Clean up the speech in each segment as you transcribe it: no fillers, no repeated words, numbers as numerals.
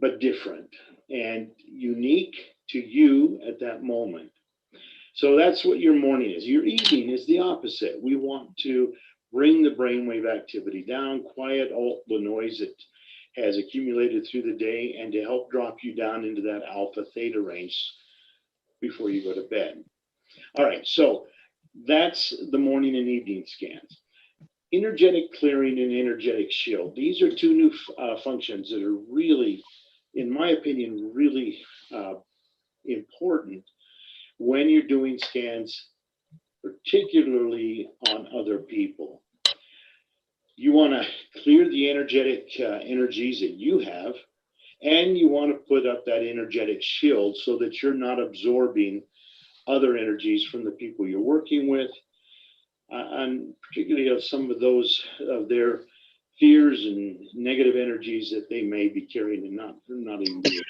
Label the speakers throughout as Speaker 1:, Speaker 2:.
Speaker 1: but different and unique to you at that moment. So that's what your morning is. Your evening is the opposite. We want to bring the brainwave activity down, quiet all the noise that has accumulated through the day, and to help drop you down into that alpha theta range before you go to bed. All right, so that's the morning and evening scans. Energetic clearing and energetic shield. These are two new functions that are really, in my opinion, really important when you're doing scans, particularly on other people. You want to clear the energetic energies that you have, and you want to put up that energetic shield so that you're not absorbing other energies from the people you're working with, and particularly of some of those of their fears and negative energies that they may be carrying and not even doing.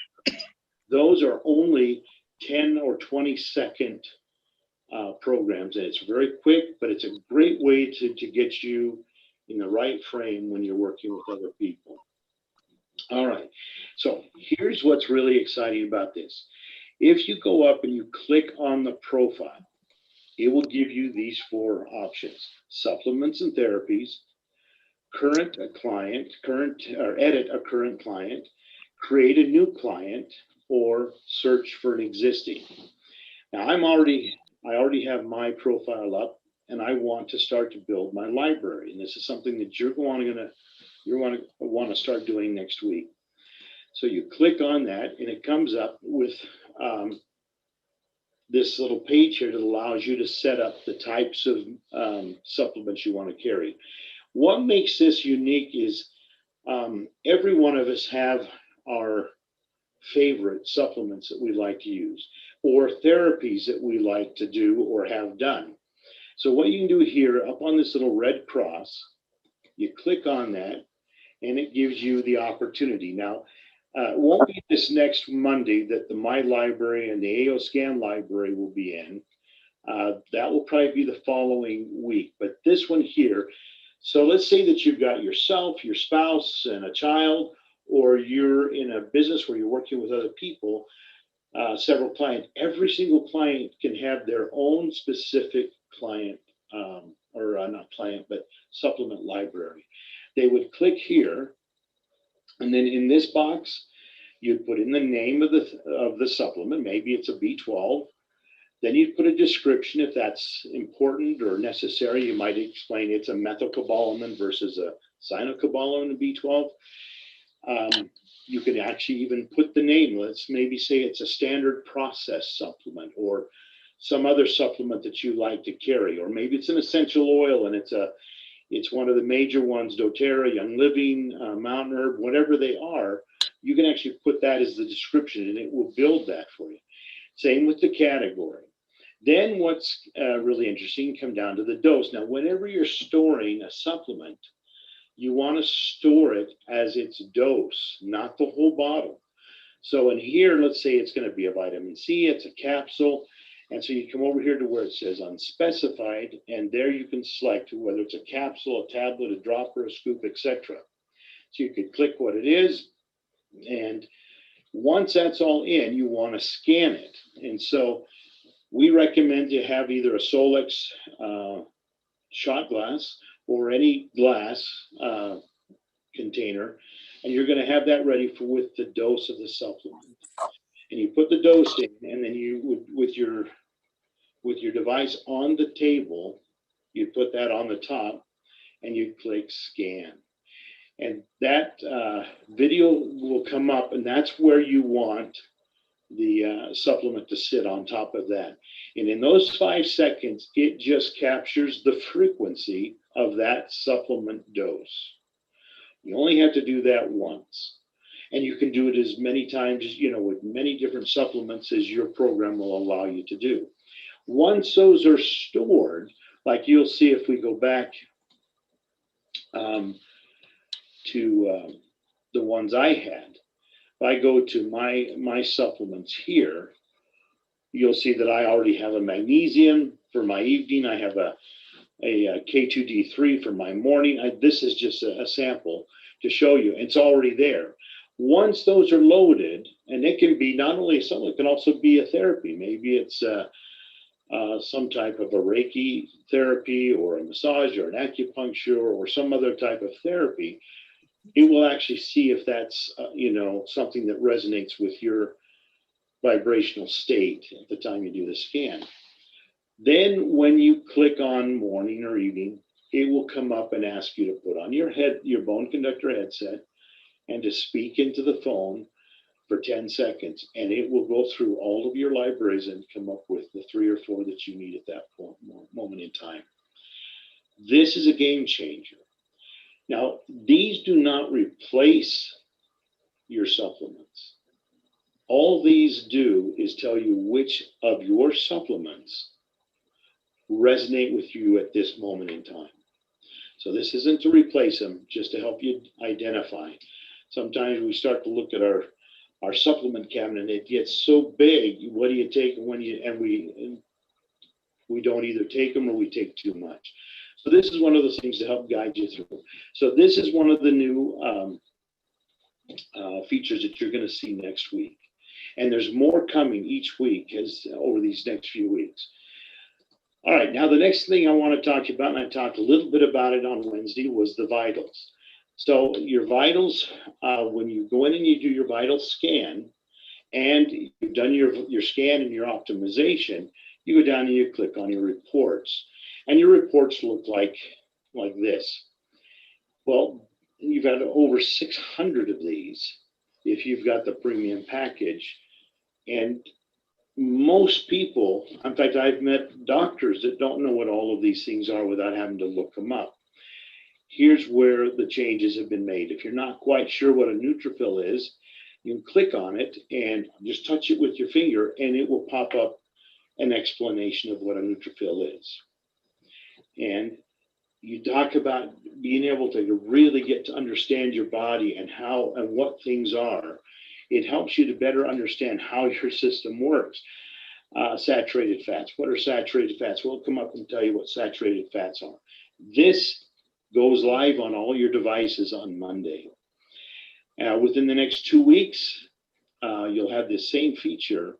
Speaker 1: Those are only 10 or 20-second programs, and it's very quick, but it's a great way to get you in the right frame when you're working with other people. All right, so here's what's really exciting about this. If you go up and you click on the profile, it will give you these 4 options: supplements and therapies, current a client, or edit a current client, create a new client, or search for an existing. Now I already have my profile up, and I want to start to build my library. And this is something that you're want to start doing next week. So you click on that, and it comes up with this little page here that allows you to set up the types of supplements you want to carry. What makes this unique is every one of us have our favorite supplements that we like to use, or therapies that we like to do or have done. So what you can do here, up on this little red cross, you click on that, and it gives you the opportunity. Now, it won't be this next Monday that the My Library and the AO Scan library will be in. That will probably be the following week. But this one here, so let's say that you've got yourself, your spouse, and a child, or you're in a business where you're working with other people, several clients. Every single client can have their own specific client, or not client, but supplement library. They would click here, and then in this box, you put in the name of the supplement. Maybe it's a B12. Then you put a description if that's important or necessary. You might explain it's a methylcobalamin versus a cyanocobalamin B12. You could actually even put the name. Let's maybe say it's a standard process supplement, or some other supplement that you like to carry, or maybe it's an essential oil and it's one of the major ones, doTERRA, Young Living, Mountain Herb, whatever they are. You can actually put that as the description, and it will build that for you. Same with the category. Then what's really interesting, come down to the dose. Now, whenever you're storing a supplement, you want to store it as its dose, not the whole bottle. So in here, let's say it's going to be a vitamin C, it's a capsule. And so you come over here to where it says unspecified, and there you can select whether it's a capsule, a tablet, a dropper, a scoop, etc. So you could click what it is, and once that's all in, you want to scan it. And so we recommend you have either a SOLEX shot glass or any glass container, and you're going to have that ready for with the dose of the supplement. And you put the dose in, and then you would, with your device on the table, you put that on the top, and you click scan. And that video will come up, and that's where you want the supplement to sit on top of that. And in those 5 seconds, it just captures the frequency of that supplement dose. You only have to do that once. And you can do it as many times, with many different supplements as your program will allow you to do. Once those are stored, like you'll see if we go back to the ones I had. If I go to my supplements here, you'll see that I already have a magnesium for my evening. I have a K2D3 for my morning. This is just a sample to show you. It's already there. Once those are loaded, and it can be not only something, it can also be a therapy. Maybe it's some type of a Reiki therapy or a massage or an acupuncture or some other type of therapy. It will actually see if that's something that resonates with your vibrational state at the time you do the scan. Then when you click on morning or evening, it will come up and ask you to put on your bone conductor headset and to speak into the phone for 10 seconds, and it will go through all of your libraries and come up with the 3 or 4 that you need at that moment in time. This is a game changer. Now, these do not replace your supplements. All these do is tell you which of your supplements resonate with you at this moment in time. So this isn't to replace them, just to help you identify. Sometimes we start to look at our supplement cabinet and it gets so big. What do you take we don't either take them or we take too much. So this is one of those things to help guide you through. So this is one of the new features that you're going to see next week. And there's more coming each week over these next few weeks. All right, now the next thing I want to talk about, and I talked a little bit about it on Wednesday, was the vitals. So your vitals, when you go in and you do your vital scan, and you've done your scan and your optimization, you go down and you click on your reports. And your reports look like this. Well, you've got over 600 of these if you've got the premium package. And most people, in fact, I've met doctors that don't know what all of these things are without having to look them up. Here's where the changes have been made. If you're not quite sure what a neutrophil is, you can click on it and just touch it with your finger, and it will pop up an explanation of what a neutrophil is. And you talk about being able to really get to understand your body and how and what things are. It helps you to better understand how your system works. Saturated fats. What are saturated fats? We'll come up and tell you what saturated fats are. This goes live on all your devices on Monday. Within the next 2 weeks, you'll have this same feature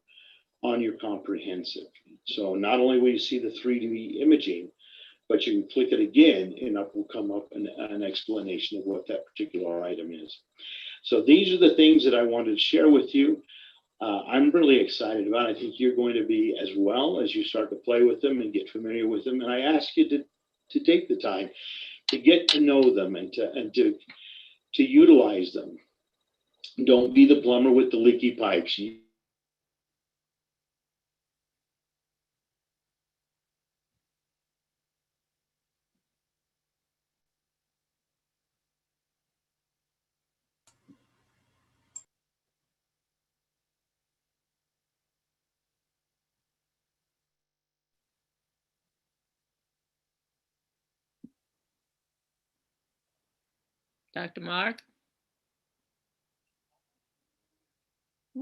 Speaker 1: on your comprehensive. So not only will you see the 3D imaging, but you can click it again and up will come up an explanation of what that particular item is. So these are the things that I wanted to share with you. I'm really excited about it. I think you're going to be as well as you start to play with them and get familiar with them. And I ask you to take the time to get to know them and to utilize them. Don't be the plumber with the leaky pipes.
Speaker 2: Dr. Mark?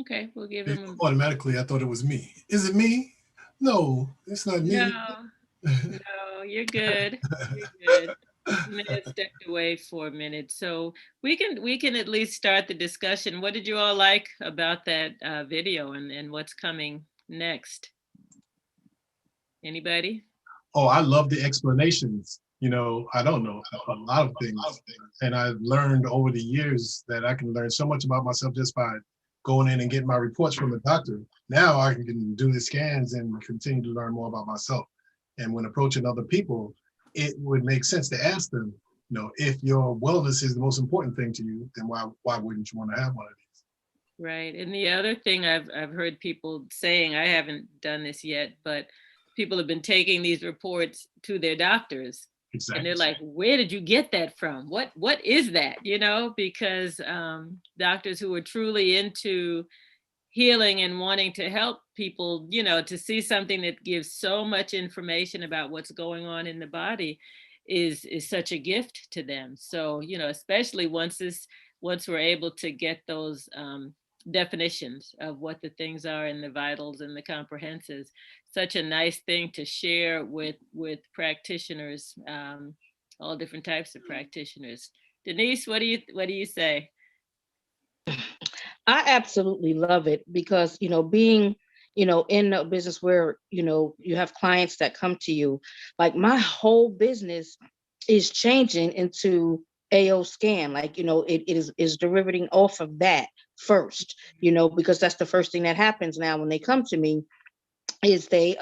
Speaker 2: Okay, we'll give him
Speaker 3: automatically. I thought it was me. Is it me? No, it's not me.
Speaker 2: No, you're good. You're good. Minute stepped away for a minute, so we can at least start the discussion. What did you all like about that video and what's coming next? Anybody?
Speaker 3: Oh, I love the explanations. I don't know a lot of things, and I've learned over the years that I can learn so much about myself just by going in and getting my reports from the doctor. Now I can do the scans and continue to learn more about myself. And when approaching other people, it would make sense to ask them, if your wellness is the most important thing to you, then why wouldn't you want to have one of these?
Speaker 2: Right. And the other thing I've heard people saying, I haven't done this yet, but people have been taking these reports to their doctors. Exactly. And they're like, where did you get that from? What is that? Because doctors who are truly into healing and wanting to help people, to see something that gives so much information about what's going on in the body is such a gift to them. So, especially once we're able to get those definitions of what the things are in the vitals and the comprehensives, such a nice thing to share with practitioners, all different types of practitioners. Denise, what do you say?
Speaker 4: I absolutely love it because, being, in a business where, you have clients that come to you, like my whole business is changing into AO scan. Like, it is derivating off of that first, because that's the first thing that happens now when they come to me is they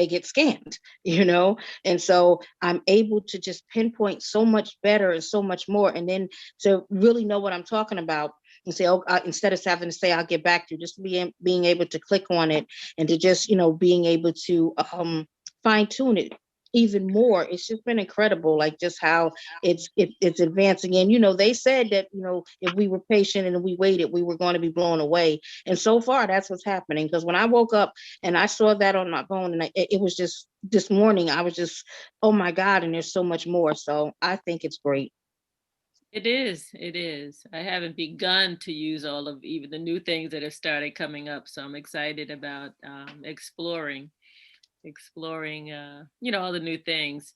Speaker 4: get scanned, and so I'm able to just pinpoint so much better and so much more, and then to really know what I'm talking about and say, oh, instead of having to say I'll get back to you, just being able to click on it and to just being able to fine tune it even more. It's just been incredible, like just how it's advancing. And they said that if we were patient and we waited, we were going to be blown away, and so far that's what's happening. Because when I woke up and I saw that on my phone, and it was just this morning, I was just, oh my God, and there's so much more. So I think it's great.
Speaker 2: It is. It is. I haven't begun to use all of even the new things that have started coming up. So I'm excited about exploring, all the new things.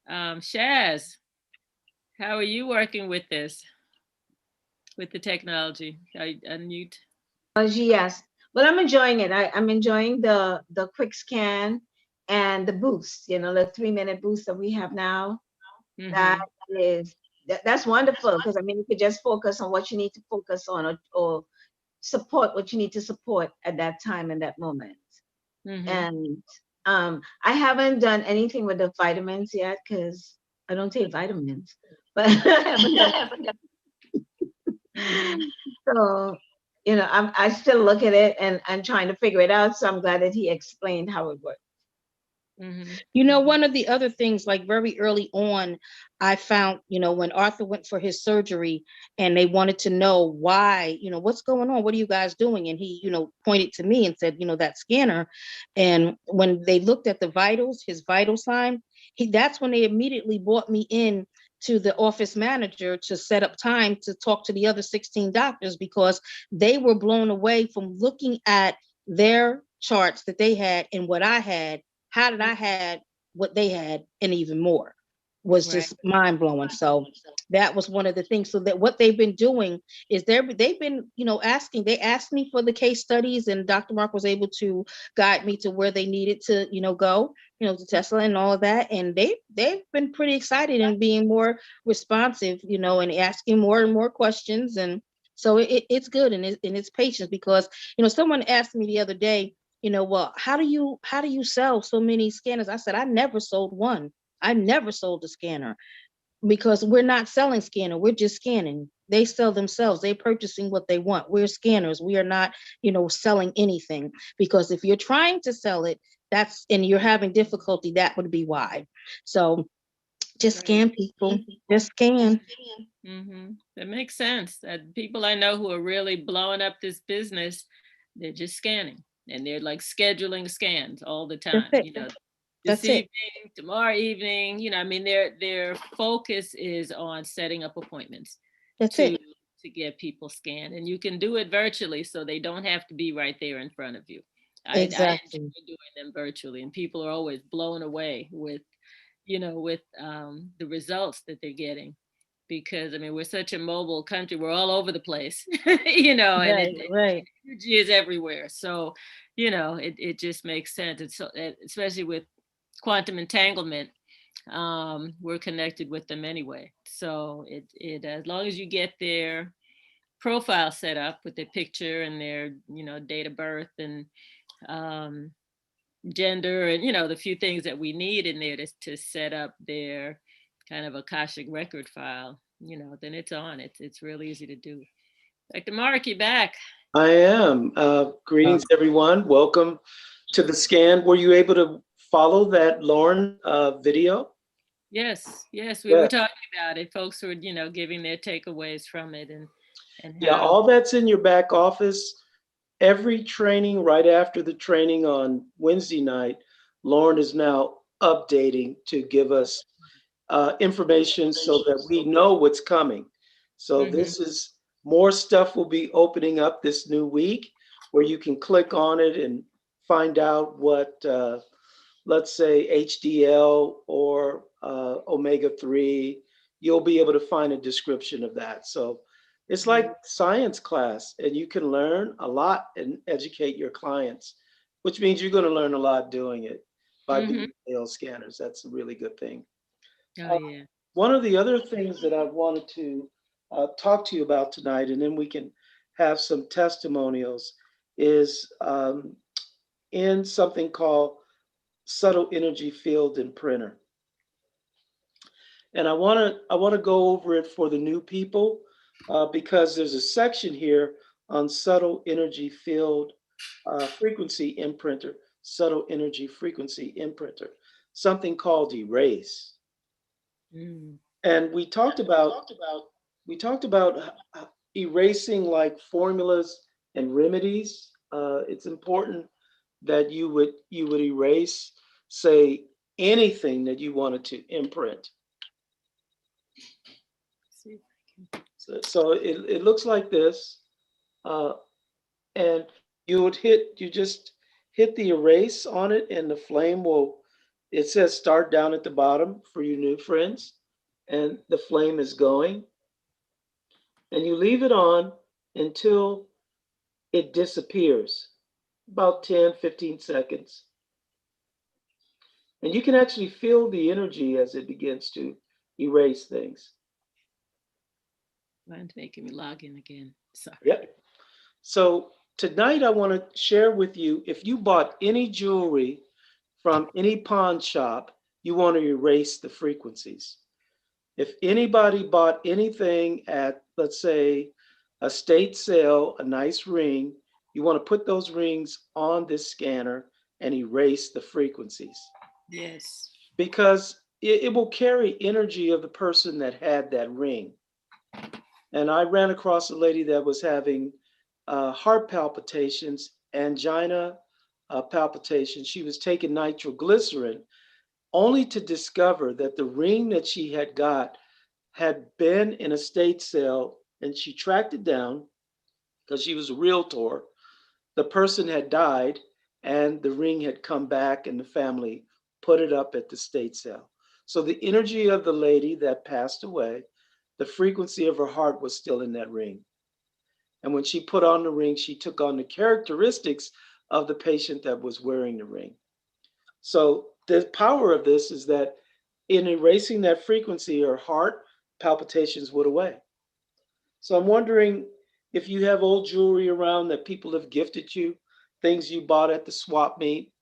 Speaker 2: Shaz, how are you working with this, with the technology? I unmute.
Speaker 5: Yes. Well, I'm enjoying it. I'm enjoying the quick scan and the boost, the 3-minute boost that we have now. That
Speaker 2: Mm-hmm.
Speaker 5: is that's wonderful because I mean you could just focus on what you need to focus on, or support what you need to support at that time and that moment.
Speaker 2: Mm-hmm.
Speaker 5: And I haven't done anything with the vitamins yet because I don't take vitamins, but I haven't done.
Speaker 2: Mm-hmm.
Speaker 5: So, I still look at it and trying to figure it out. So I'm glad that he explained how it works.
Speaker 2: Mm-hmm.
Speaker 4: One of the other things, like very early on, I found, when Arthur went for his surgery and they wanted to know why, what's going on? What are you guys doing? And he, pointed to me and said, that scanner. And when they looked at the vitals, his vital sign, that's when they immediately brought me in to the office manager to set up time to talk to the other 16 doctors, because they were blown away from looking at their charts that they had and what I had. How did I had what they had and even more? Was
Speaker 2: Right.
Speaker 4: just mind blowing. So that was one of the things. So that what they've been doing is they've been, asking. They asked me for the case studies, and Dr. Mark was able to guide me to where they needed to, go, to Tesla and all of that. And they've been pretty excited and being more responsive, and asking more and more questions. And so it's good, and it's patience, because someone asked me the other day, well, how do you sell so many scanners? I said, I never sold one. I never sold a scanner, because we're not selling scanner. We're just scanning. They sell themselves. They're purchasing what they want. We're scanners. We are not, selling anything, because if you're trying to sell it, and you're having difficulty, that would be why. So just
Speaker 2: Right.
Speaker 4: scan, people. Just scan.
Speaker 2: Mm-hmm. That makes sense. People I know who are really blowing up this business, they're just scanning, and they're like scheduling scans all the
Speaker 4: That's
Speaker 2: time.
Speaker 4: it.
Speaker 2: This
Speaker 4: That's it.
Speaker 2: evening, tomorrow evening. I mean, their focus is on setting up appointments
Speaker 4: That's
Speaker 2: to
Speaker 4: it.
Speaker 2: to get people scanned, and you can do it virtually, so they don't have to be right there in front of you. I
Speaker 4: Exactly.
Speaker 2: enjoy doing them virtually, and people are always blown away with the results that they're getting, because I mean we're such a mobile country, we're all over the place, and
Speaker 4: Right. Right.
Speaker 2: energy is everywhere. So, it just makes sense. It's so, especially with quantum entanglement, we're connected with them anyway. So it as long as you get their profile set up with their picture and their date of birth and um, gender and the few things that we need in there to set up their kind of akashic record file, then it's on. It's real easy to do. Dr. Mark, you back?
Speaker 6: I am. Greetings, everyone. Welcome to the scan. Were you able to follow that Lauren video?
Speaker 2: Yes, we
Speaker 6: Yeah.
Speaker 2: were talking about it. Folks were, giving their takeaways from it, and
Speaker 6: Yeah,
Speaker 2: how.
Speaker 6: all that's in your back office. Every training, right after the training on Wednesday night, Lauren is now updating to give us information so that we know what's coming. So this is more stuff will be opening up this new week, where you can click on it and find out what, let's say, HDL or omega-3, you'll be able to find a description of that. So It's like science class, and you can learn a lot and educate your clients, which means you're going to learn a lot doing it by being sales scanners. That's a really good thing.
Speaker 2: Oh yeah.
Speaker 6: One of the other things that I wanted to talk to you about tonight, and then we can have some testimonials, is in something called subtle energy field and printer. And I want to go over it for the new people because there's a section here on subtle energy field frequency imprinter, subtle energy frequency imprinter, something called erase. And we talked about erasing like formulas and remedies. It's important that you would erase, say, anything that you wanted to imprint. So it looks like this, and you just hit the erase on it, and the flame will. It says start down at the bottom for you new friends, and the flame is going, and you leave it on until it disappears, about 10, 15 seconds. And you can actually feel the energy as it begins to erase things.
Speaker 2: Mine's making me log in again. Sorry.
Speaker 6: Yep. So tonight I want to share with you, if you bought any jewelry from any pawn shop, you want to erase the frequencies. If anybody bought anything at, let's say, a estate sale, a nice ring, you want to put those rings on this scanner and erase the frequencies.
Speaker 2: Yes.
Speaker 6: Because it will carry energy of the person that had that ring. And I ran across a lady that was having heart palpitations, angina palpitations. She was taking nitroglycerin only to discover that the ring that she had got had been in a estate sale, and she tracked it down because she was a realtor. The person had died and the ring had come back, and the family put it up at the estate sale. So the energy of the lady that passed away, the frequency of her heart was still in that ring. And when she put on the ring, she took on the characteristics of the patient that was wearing the ring. So the power of this is that in erasing that frequency, her heart palpitations went away. So I'm wondering if you have old jewelry around that people have gifted you, things you bought at the swap meet,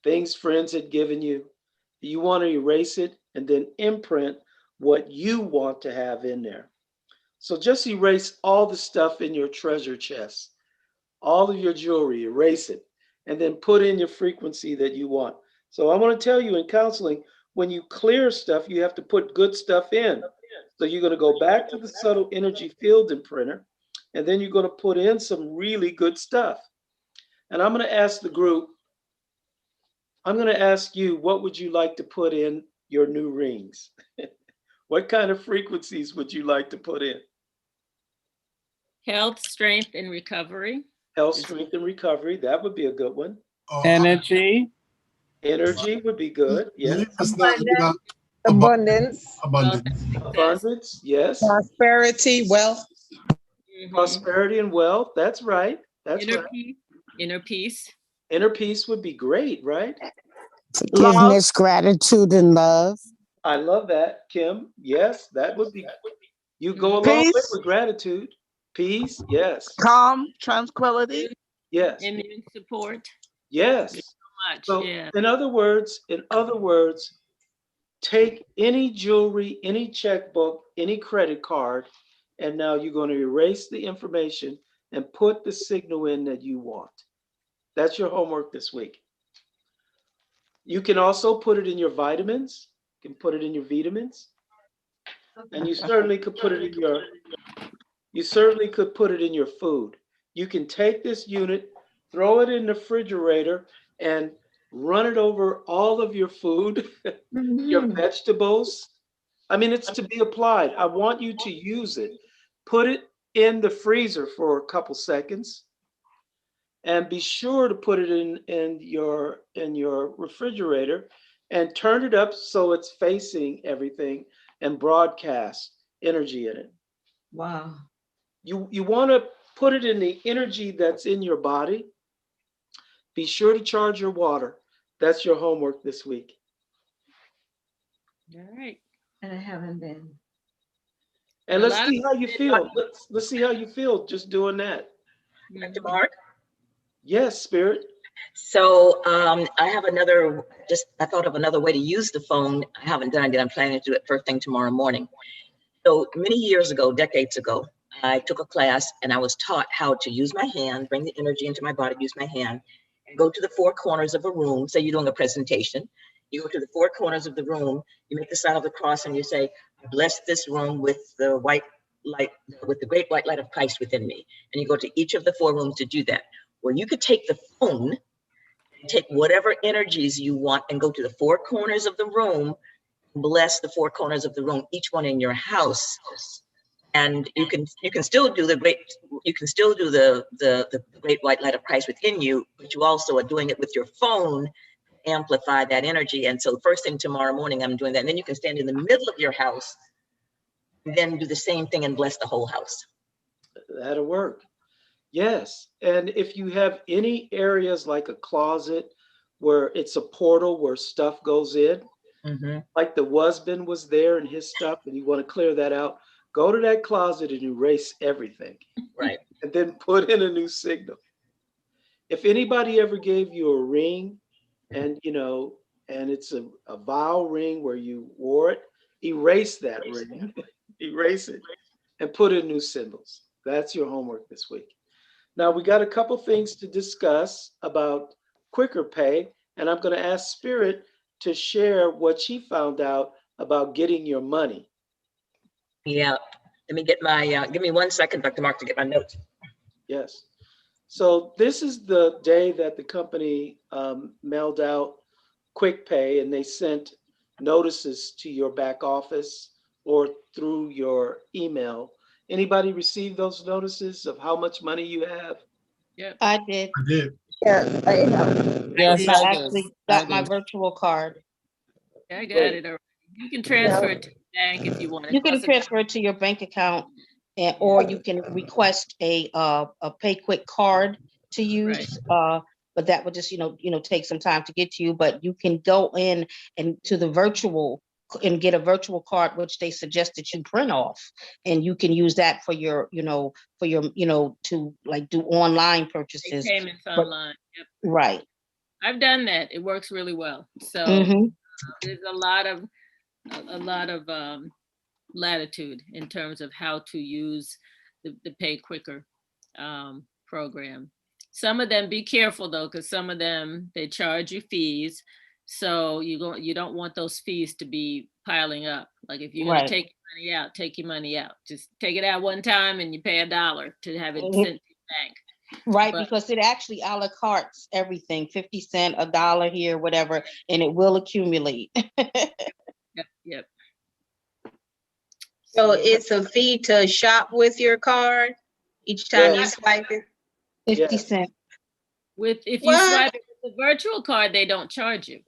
Speaker 6: things friends had given you, you want to erase it and then imprint what you want to have in there. So just erase all the stuff in your treasure chest, all of your jewelry, erase it, and then put in your frequency that you want. So I want to tell you in counseling, when you clear stuff, you have to put good stuff in. So you're going to go back to the subtle energy field imprinter, and then you're going to put in some really good stuff. And I'm going to ask the group, I'm going to ask you, what would you like to put in your new rings? What kind of frequencies would you like to put in?
Speaker 2: Health, strength, and recovery.
Speaker 6: Health, strength, and recovery. That would be a good one.
Speaker 7: Energy.
Speaker 6: Energy would be good. Yes.
Speaker 8: Abundance.
Speaker 6: Abundance. Yes.
Speaker 8: Prosperity, wealth.
Speaker 6: Prosperity and wealth. That's right. That's
Speaker 2: Inner
Speaker 6: right.
Speaker 2: peace. Inner peace.
Speaker 6: Inner peace would be great, right?
Speaker 9: Forgiveness, gratitude, and love.
Speaker 6: I love that, Kim. Yes, that would be. You go along with gratitude. Peace. Yes.
Speaker 8: Calm, tranquility.
Speaker 6: Yes.
Speaker 2: Immune support.
Speaker 6: Yes.
Speaker 2: So much.
Speaker 6: So
Speaker 2: Yeah.
Speaker 6: in other words, take any jewelry, any checkbook, any credit card, and now you're going to erase the information and put the signal in that you want. That's your homework this week. You can also put it in your vitamins. You can put it in your vitamins. And you certainly could put it in your food. You can take this unit, throw it in the refrigerator, and run it over all of your food, your vegetables. I mean, it's to be applied. I want you to use it. Put it in the freezer for a couple seconds, and be sure to put it in your refrigerator and turn it up so it's facing everything and broadcast energy in it.
Speaker 5: Wow.
Speaker 6: you want to put it in the energy that's in your body. Be sure to charge your water. That's your homework this week.
Speaker 2: All right.
Speaker 5: And I haven't been.
Speaker 6: And
Speaker 2: A
Speaker 6: let's
Speaker 2: lot
Speaker 6: see
Speaker 2: of
Speaker 6: how you feel. Let's see how you feel just doing that.
Speaker 7: Dr. Mark.
Speaker 6: Yes, Spirit.
Speaker 7: So I have another, I thought of another way to use the phone. I haven't done it yet. I'm planning to do it first thing tomorrow morning. So many years ago, decades ago, I took a class and I was taught how to use my hand, bring the energy into my body, use my hand, and go to the four corners of a room. Say you're doing a presentation. You go to the four corners of the room, you make the sign of the cross and you say, bless this room with the white light, with the great white light of Christ within me. And you go to each of the four rooms to do that. Well, you could take the phone, take whatever energies you want and go to the four corners of the room, bless the four corners of the room, each one in your house. And you can still do the great white light of Christ within you, but you also are doing it with your phone, amplify that energy. And so first thing tomorrow morning, I'm doing that. And then you can stand in the middle of your house, and then do the same thing and bless the whole house.
Speaker 6: That'll work. Yes. And if you have any areas like a closet where it's a portal where stuff goes in, like the husband was there and his stuff, and you want to clear that out, go to that closet and erase everything.
Speaker 7: Right.
Speaker 6: And then put in a new signal. If anybody ever gave you a ring and, and it's a vow ring where you wore it, erase that ring, erase it, and put in new symbols. That's your homework this week. Now, we got a couple things to discuss about quicker pay, and I'm going to ask Spirit to share what she found out about getting your money.
Speaker 7: Yeah, let me get my, give me 1 second, Dr. Mark, to get my notes.
Speaker 6: Yes. So this is the day that the company mailed out quick pay, and they sent notices to your back office or through your email. Anybody receive those notices of how much money you have?
Speaker 2: Yep.
Speaker 4: I did.
Speaker 3: I did.
Speaker 8: Yes, I have.
Speaker 9: Yes,
Speaker 4: I
Speaker 9: I
Speaker 4: actually
Speaker 9: did.
Speaker 4: got
Speaker 9: I
Speaker 4: my
Speaker 9: did.
Speaker 4: virtual card.
Speaker 2: I got
Speaker 6: Great.
Speaker 2: it already. You can transfer it to the bank if you want.
Speaker 4: You can transfer it to your bank account, or you can request a pay quick card to use. But that would just take some time to get to you. But you can go in and to the virtual and get a virtual card, which they suggest that you print off, and you can use that for your to like do online purchases.
Speaker 2: Payments online. Yep.
Speaker 4: Right.
Speaker 2: I've done that. It works really well. So there's a lot of latitude in terms of how to use the Pay Quicker program. Some of them, be careful though, because some of them, they charge you fees. So you don't want those fees to be piling up. Like if you're going to take your money out, take your money out. Just take it out one time and you pay $1 to have it sent to your bank.
Speaker 4: Right, because it actually a la cartes everything, 50 cents, $1 here, whatever, and it will accumulate.
Speaker 2: Yep.
Speaker 10: So it's a fee to shop with your card each time you swipe it?
Speaker 4: 50 cents.
Speaker 2: If you swipe it with the virtual card, they don't charge you.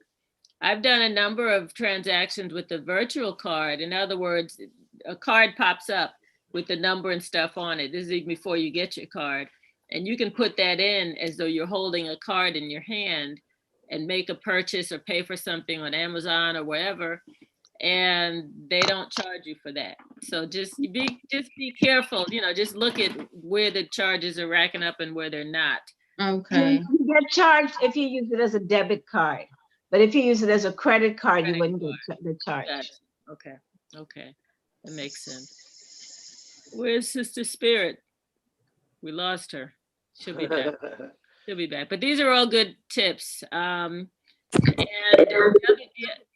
Speaker 2: I've done a number of transactions with the virtual card. In other words, a card pops up with the number and stuff on it. This is even before you get your card. And you can put that in as though you're holding a card in your hand and make a purchase or pay for something on Amazon or wherever. And they don't charge you for that. So just be careful, just look at where the charges are racking up and where they're not.
Speaker 5: Okay. You get charged if you use it as a debit card, but if you use it as a credit card, you wouldn't get the charge.
Speaker 2: Gotcha. Okay, that makes sense. Where's Sister Spirit? We lost her. She'll be back. But these are all good tips. And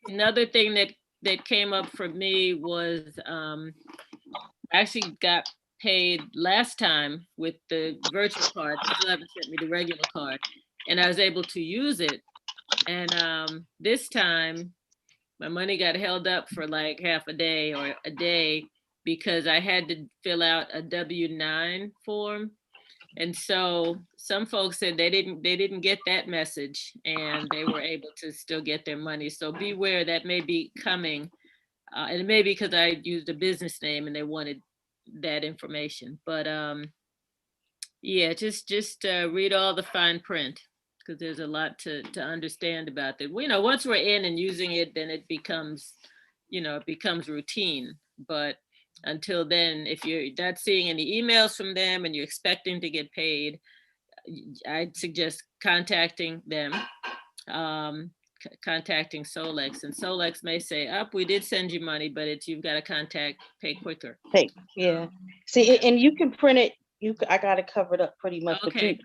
Speaker 2: another thing that came up for me was I actually got paid last time with the virtual card. They still haven't sent me the regular card, and I was able to use it. And this time, my money got held up for like half a day or a day because I had to fill out a W-9 form. And so some folks said they didn't get that message and they were able to still get their money. So beware, that may be coming. And it may be because I used a business name and they wanted that information. But yeah, just read all the fine print, because there's a lot to understand about that. You know, once we're in and using it, then it becomes, you know, it becomes routine. But until then, if you're not seeing any emails from them and you're expecting to get paid, I'd suggest contacting them, contacting SOLEX, and SOLEX may say, "Up, we did send you money, but you've got to pay quicker."
Speaker 4: Hey, yeah. See, and you can print it. I got it covered up pretty much, but
Speaker 2: Okay.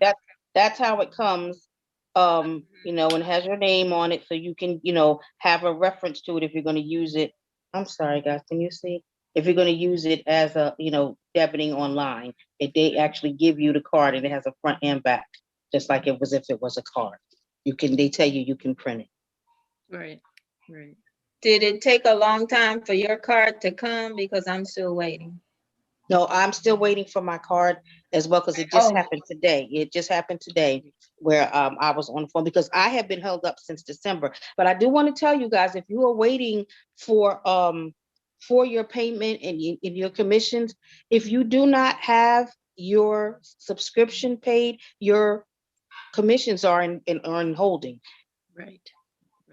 Speaker 4: that's how it comes. You know, and has your name on it, so you can, you know, have a reference to it if you're going to use it. I'm sorry, guys. Can you see? If you're going to use it as a, you know, debiting online, they actually give you the card, and it has a front and back, just like it was if it was a card. They tell you you can print it.
Speaker 2: Right. Right.
Speaker 10: Did it take a long time for your card to come? Because I'm still waiting.
Speaker 4: No, I'm still waiting for my card as well, because it just happened today. It just happened today where I was on the phone, because I have been held up since December. But I do want to tell you guys, if you are waiting for your payment and your commissions, if you do not have your subscription paid, your commissions are in holding.
Speaker 2: Right.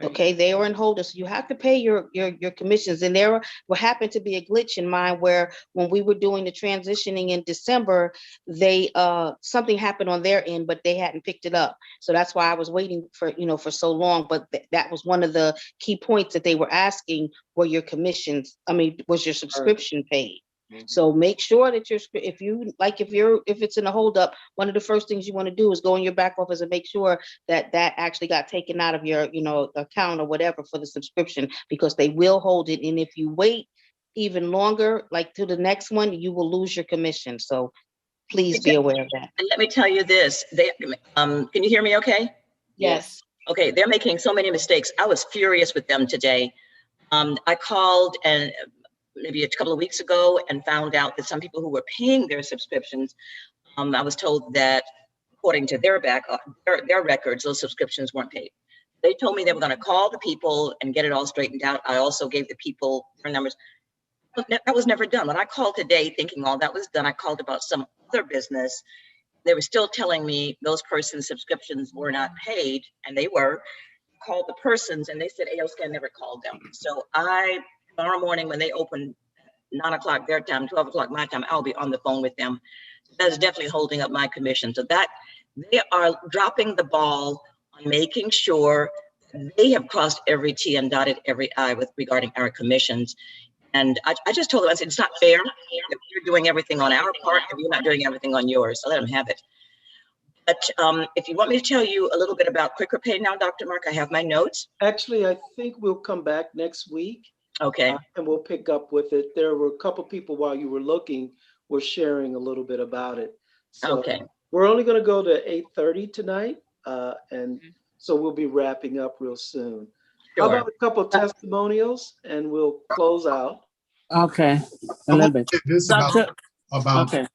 Speaker 4: Okay, they are in hold, so you have to pay your commissions. And there happened to be a glitch in mine where when we were doing the transitioning in December, they something happened on their end, but they hadn't picked it up. So that's why I was waiting for, you know, for so long. But that was one of the key points that they were asking, were your commissions, was your subscription paid? So make sure that if it's in a holdup, one of the first things you want to do is go in your back office and make sure that actually got taken out of your, you know, account or whatever for the subscription, because they will hold it. And if you wait even longer, like to the next one, you will lose your commission. So please be aware of that.
Speaker 7: And let me tell you this, can you hear me okay?
Speaker 4: Yes.
Speaker 7: Okay, they're making so many mistakes. I was furious with them today. I called and maybe a couple of weeks ago and found out that some people who were paying their subscriptions, I was told that according to their records, those subscriptions weren't paid. They told me they were going to call the people and get it all straightened out. I also gave the people their numbers. That was never done. When I called today thinking all that was done, I called about some other business. They were still telling me those persons' subscriptions were not paid, and they were. Called the persons and they said AOScan never called them. So tomorrow morning when they open 9 o'clock their time, 12 o'clock my time, I'll be on the phone with them. That's definitely holding up my commission. So that they are dropping the ball on making sure they have crossed every T and dotted every I regarding our commissions. And I just told them, I said, it's not fair if you're doing everything on our part and you're not doing everything on yours. So let them have it. But if you want me to tell you a little bit about Quicker Pay now, Dr. Mark, I have my notes.
Speaker 6: Actually, I think we'll come back next week.
Speaker 7: Okay.
Speaker 6: And we'll pick up with it. There were a couple people while you were looking were sharing a little bit about it. So
Speaker 7: okay.
Speaker 6: We're only going to go to 8:30 tonight. And so we'll be wrapping up real soon. Sure. How about a couple of testimonials and we'll close out.
Speaker 11: Okay. A little bit.
Speaker 3: This about
Speaker 11: okay.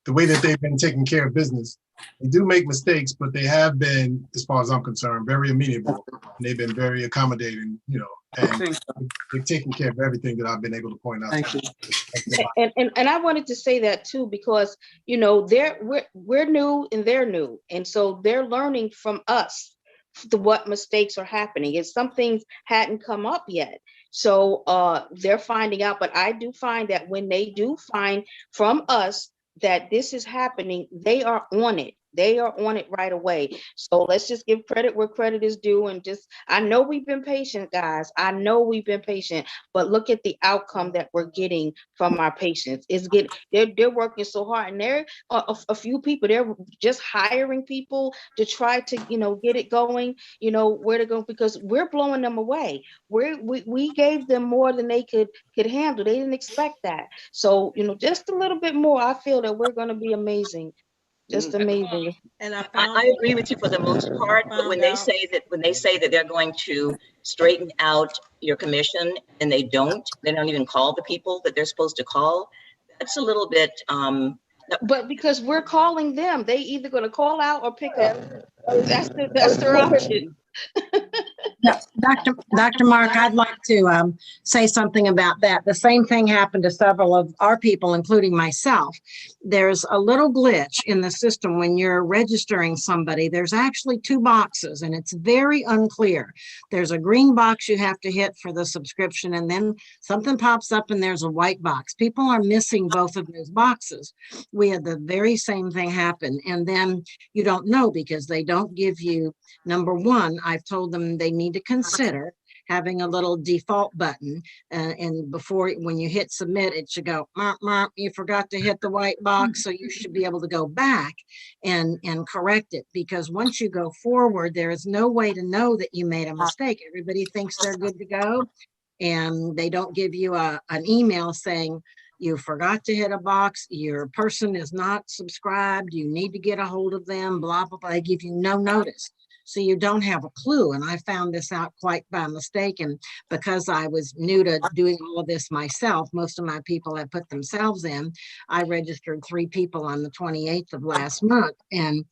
Speaker 3: The way that they've been taking care of business. They do make mistakes, but they have been, as far as I'm concerned, very amenable. And they've been very accommodating, you know, and they've taken care of everything that I've been able to point out.
Speaker 11: Thank you.
Speaker 4: And I wanted to say that too, because, you know, we're new and they're new. And so they're learning from us what mistakes are happening. And some things hadn't come up yet. So they're finding out, but I do find that when they do find from us that this is happening, they are on it. They are on it right away. So let's just give credit where credit is due. And I know we've been patient, guys. I know we've been patient, but look at the outcome that we're getting from our patients. They're working so hard, and there are a few people, they're just hiring people to try to, you know, get it going, you know, where to go, because we're blowing them away. We gave them more than they could handle. They didn't expect that. So, you know, just a little bit more, I feel that we're going to be amazing. Just amazing.
Speaker 10: And
Speaker 7: I agree with you for the most part, but when they say that they're going to straighten out your commission and they don't even call the people that they're supposed to call, that's a little bit
Speaker 4: but because we're calling them, they either going to call out or pick up. That's their option.
Speaker 12: Dr. Mark, I'd like to say something about that. The same thing happened to several of our people, including myself. There's a little glitch in the system when you're registering somebody. There's actually two boxes, and it's very unclear. There's a green box you have to hit for the subscription, and then something pops up and there's a white box. People are missing both of those boxes. We had the very same thing happen, and then you don't know because they don't give you, number one, I've told them they need to consider having a little default button, and before, when you hit submit, it should go, "Mark, Mark, you forgot to hit the white box." So you should be able to go back and correct it, because once you go forward, there is no way to know that you made a mistake. Everybody thinks they're good to go, and they don't give you an email saying, "You forgot to hit a box, your person is not subscribed, you need to get a hold of them," blah, blah, blah. They give you no notice. So you don't have a clue. And I found this out quite by mistake. And because I was new to doing all of this myself, most of my people had put themselves in. I registered 3 people on the 28th of last month. And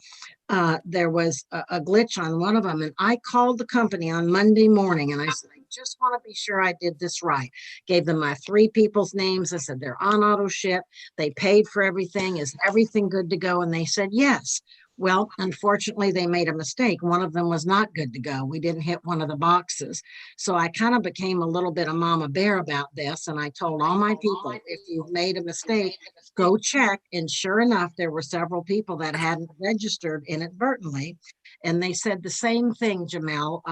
Speaker 12: there was a glitch on one of them. And I called the company on Monday morning and I said, "I just want to be sure I did this right." Gave them my 3 people's names. I said, "They're on auto ship. They paid for everything. Is everything good to go?" And they said, "Yes." Well, unfortunately, they made a mistake. One of them was not good to go. We didn't hit one of the boxes. So I kind of became a little bit of mama bear about this. And I told all my people, if you've made a mistake, go check. And sure enough, there were several people that hadn't registered inadvertently. And they said the same thing, Jamel,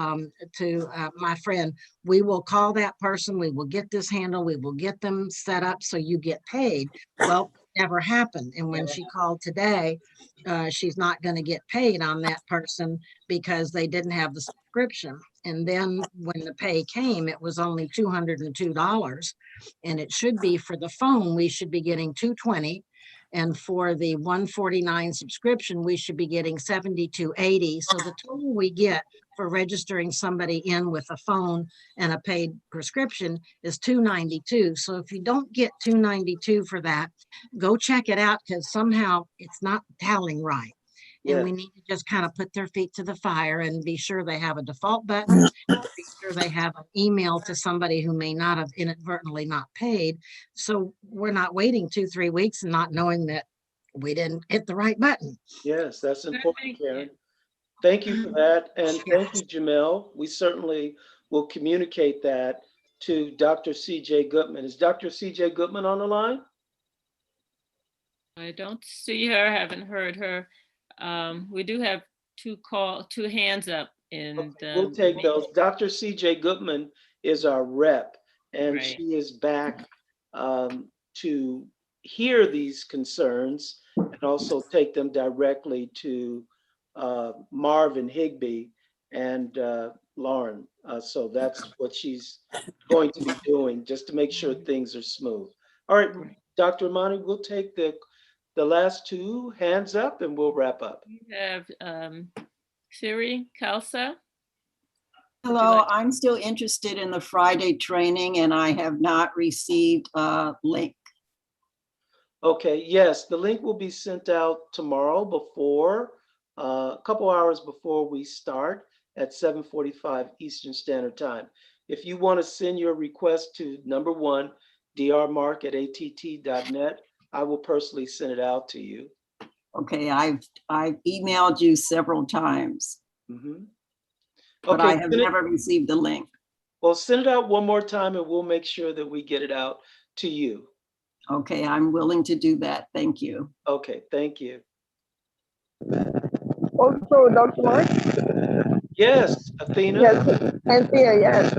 Speaker 12: to my friend. "We will call that person. We will get this handled. We will get them set up so you get paid." Well, never happened. And when she called today, she's not going to get paid on that person because they didn't have the subscription. And then when the pay came, it was only $202. And it should be, for the phone, we should be getting $220. And for the $149 subscription, we should be getting $72.80. So the total we get for registering somebody in with a phone and a paid prescription is $292. So if you don't get $292 for that, go check it out, because somehow it's not tallying right. And we need to just kind of put their feet to the fire and be sure they have a default button, be sure they have an email to somebody who may not have inadvertently not paid. So we're not waiting 2-3 weeks and not knowing that we didn't hit the right button.
Speaker 6: Yes, that's important, Karen. Thank you for that. And thank you, Jamel. We certainly will communicate that to Dr. C.J. Goodman. Is Dr. C.J. Goodman on the line?
Speaker 2: I don't see her, haven't heard her. We do have 2 hands up. And
Speaker 6: we'll take those. Dr. C.J. Goodman is our rep, and she is back to hear these concerns and also take them directly to Marvin Higbee and Lauren. So that's what she's going to be doing, just to make sure things are smooth. All right, Dr. Imani, we'll take the last 2 hands up and we'll wrap up.
Speaker 2: We have Siri Kalsa.
Speaker 13: Hello, I'm still interested in the Friday training and I have not received a link.
Speaker 6: Okay, yes, the link will be sent out tomorrow before, a couple hours before we start at 7:45 Eastern Standard Time. If you want to send your request to number 1, drmark@att.net, I will personally send it out to you.
Speaker 13: Okay, I've emailed you several times, but I have never received the link.
Speaker 6: Well, send it out one more time and we'll make sure that we get it out to you.
Speaker 13: Okay, I'm willing to do that. Thank you.
Speaker 6: Okay, thank you.
Speaker 8: Also, Dr. Mark?
Speaker 6: Yes, Athena?
Speaker 8: Yes, Anthea, yes.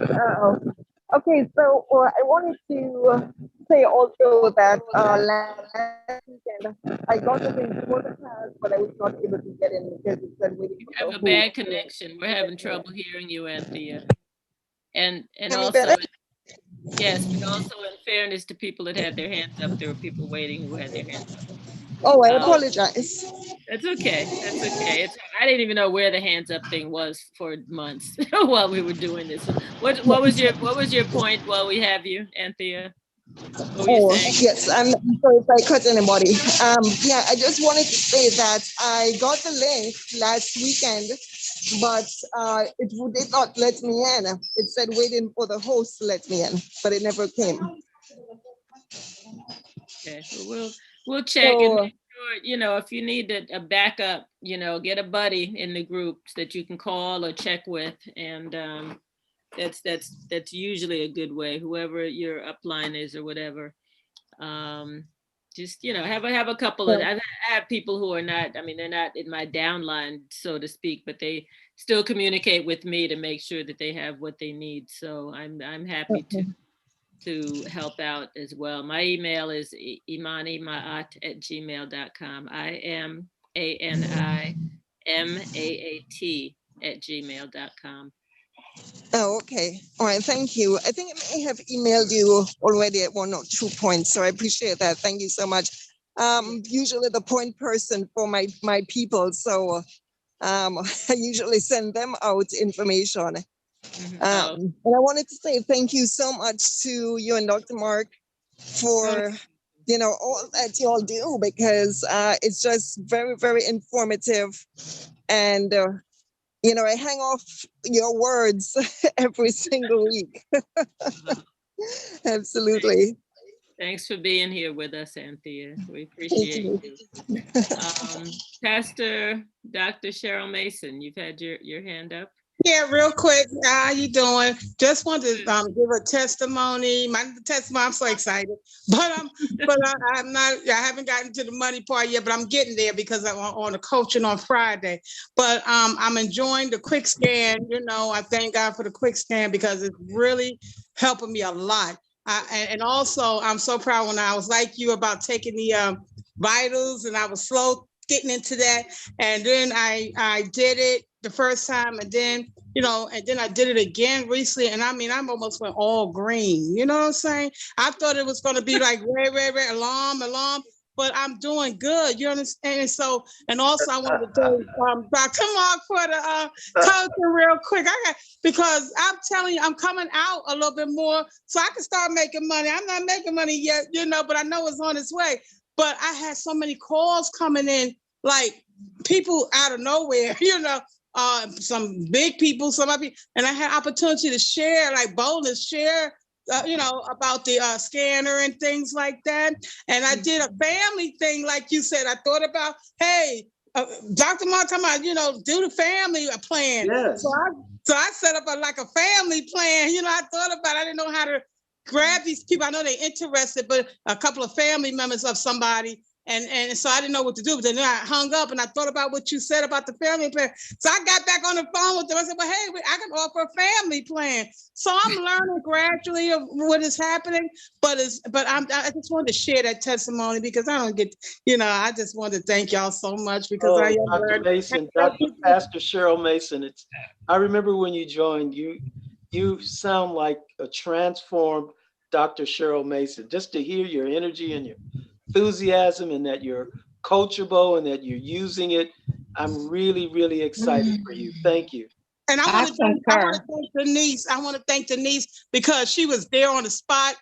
Speaker 8: Okay, so I wanted to say also that last weekend I got the link for the class, but I was not able to get in because it said waiting for
Speaker 2: You have a bad connection. We're having trouble hearing you, Anthea. And also, yes, but also in fairness to people that had their hands up, there were people waiting who had their hands up.
Speaker 8: Oh, I apologize.
Speaker 2: That's okay. That's okay. I didn't even know where the hands up thing was for months while we were doing this. What was your point while we have you, Anthea?
Speaker 8: Oh, yes, I'm sorry if I cut anybody. Yeah, I just wanted to say that I got the link last weekend but it did not let me in. It said waiting for the host to let me in, but it never came.
Speaker 2: Okay, well, we'll check and make sure, you know, if you need a backup, you know, get a buddy in the groups that you can call or check with, and that's usually a good way. Whoever your upline is or whatever, just, you know, have a couple of. I have people who are not. I mean, they're not in my downline, so to speak, but they still communicate with me to make sure that they have what they need. So I'm happy to help out as well. My email is imanimaat@gmail.com. IMANIMAAT@gmail.com.
Speaker 8: Oh, okay. All right. Thank you. I think I may have emailed you already at 1 or 2 points, so I appreciate that. Thank you so much. Usually the point person for my people, so I usually send them out information. And I wanted to say thank you so much to you and Dr. Mark for, you know, all that you all do, because it's just very, very informative. And, you know, I hang off your words every single week. Absolutely.
Speaker 2: Thanks for being here with us, Anthea. We appreciate you. Pastor Dr. Cheryl Mason, you've had your hand up.
Speaker 10: Yeah, real quick. How you doing? Just wanted to give a testimony. My testimony. I'm so excited, but I'm not. I haven't gotten to the money part yet, but I'm getting there because I'm on the coaching on Friday. But I'm enjoying the quick scan. You know, I thank God for the quick scan because it's really helping me a lot. And also, I'm so proud when I was like you about taking the vitals, and I was slow getting into that, and then I did it the first time, and then, you know, and then I did it again recently, and I mean, I'm almost went all green. You know what I'm saying? I thought it was going to be like red, alarm, but I'm doing good. You understand? And so, and also I wanted to thank Dr. Mark for the coaching real quick. Because I'm telling you, I'm coming out a little bit more so I can start making money. I'm not making money yet, you know, but I know it's on its way. But I had so many calls coming in, like people out of nowhere, you know, some big people, some other people, and I had opportunity to share, like boldness, share, you know, about the scanner and things like that. And I did a family thing, like you said. I thought about, hey, Dr. Mark, talking about, you know, do the family plan.
Speaker 6: Yes.
Speaker 10: So I set up a family plan. You know, I thought about it. I didn't know how to grab these people. I know they're interested, but a couple of family members of somebody. And so I didn't know what to do, but then I hung up and I thought about what you said about the family plan. So I got back on the phone with them. I said, well, hey, I can offer a family plan. So I'm learning gradually of what is happening, but I just wanted to share that testimony because I don't get, you know, I just wanted to thank y'all so much because
Speaker 6: Dr. Mason, Pastor Cheryl Mason, I remember when you joined, you sound like a transformed Dr. Cheryl Mason. Just to hear your energy and your enthusiasm and that you're coachable and that you're using it, I'm really, really excited for you. Thank you.
Speaker 10: And I want to thank Denise. I want to thank Denise because she was there on the spot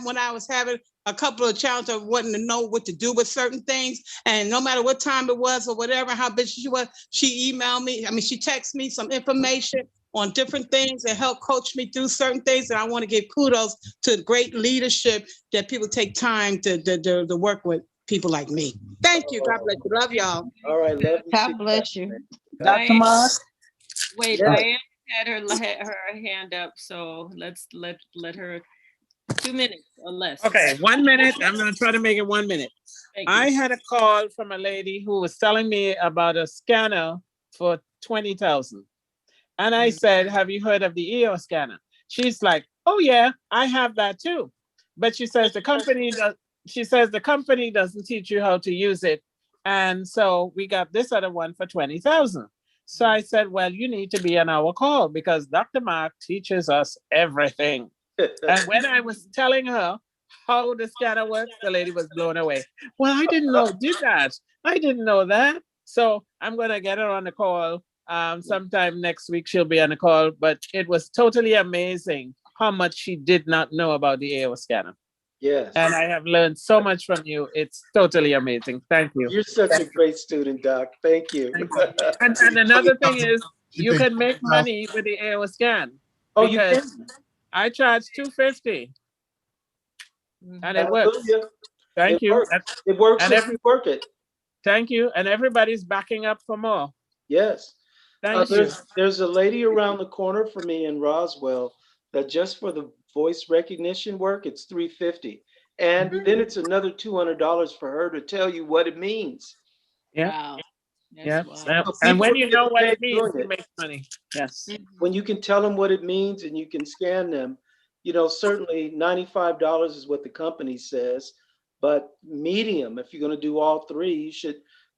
Speaker 10: when I was having a couple of challenges of wanting to know what to do with certain things. And no matter what time it was or whatever, how busy she was, she emailed me. I mean, she texted me some information on different things and help coach me through certain things. And I want to give kudos to the great leadership that people take time to work with people like me. Thank you. God bless you. Love y'all.
Speaker 6: All right. Love you.
Speaker 4: God bless you.
Speaker 11: Dr. Moss?
Speaker 2: Wait,
Speaker 6: Yes.
Speaker 2: Diane had her hand up, so let's let her 2 minutes or less.
Speaker 11: Okay, 1 minute. I'm going to try to make it 1 minute. I had a call from a lady who was telling me about a scanner for $20,000. And I said, have you heard of the EO scanner? She's like, oh yeah, I have that too. But she says the company doesn't teach you how to use it. And so we got this other one for $20,000. So I said, well, you need to be on our call because Dr. Mark teaches us everything. And when I was telling her how the scanner works, the lady was blown away. Well, I didn't know it did that. I didn't know that. So I'm going to get her on the call. Sometime next week, she'll be on the call, but it was totally amazing how much she did not know about the AO scanner.
Speaker 6: Yes.
Speaker 11: And I have learned so much from you. It's totally amazing. Thank you.
Speaker 6: You're such a great student, Doc. Thank you.
Speaker 11: And another thing is, You can make money with the AO scan.
Speaker 6: Oh, you can?
Speaker 11: I charge $250 and it works.
Speaker 6: Hallelujah.
Speaker 11: Thank you.
Speaker 6: It works
Speaker 11: And
Speaker 6: if you work it.
Speaker 11: Thank you. And everybody's backing up for more.
Speaker 6: Yes.
Speaker 11: Thank you.
Speaker 6: There's a lady around the corner for me in Roswell that just for the voice recognition work, it's $350. And then it's another $200 for her to tell you what it means.
Speaker 11: Yeah.
Speaker 2: Wow.
Speaker 11: Yeah.
Speaker 6: So
Speaker 11: And when
Speaker 6: people
Speaker 11: you know
Speaker 6: get
Speaker 11: what
Speaker 6: paid
Speaker 11: it means,
Speaker 6: doing
Speaker 11: you
Speaker 6: it.
Speaker 11: make money. Yes.
Speaker 6: When you can tell them what it means and you can scan them, you know, certainly $95 is what the company says, but medium, if you're going to do all three, you should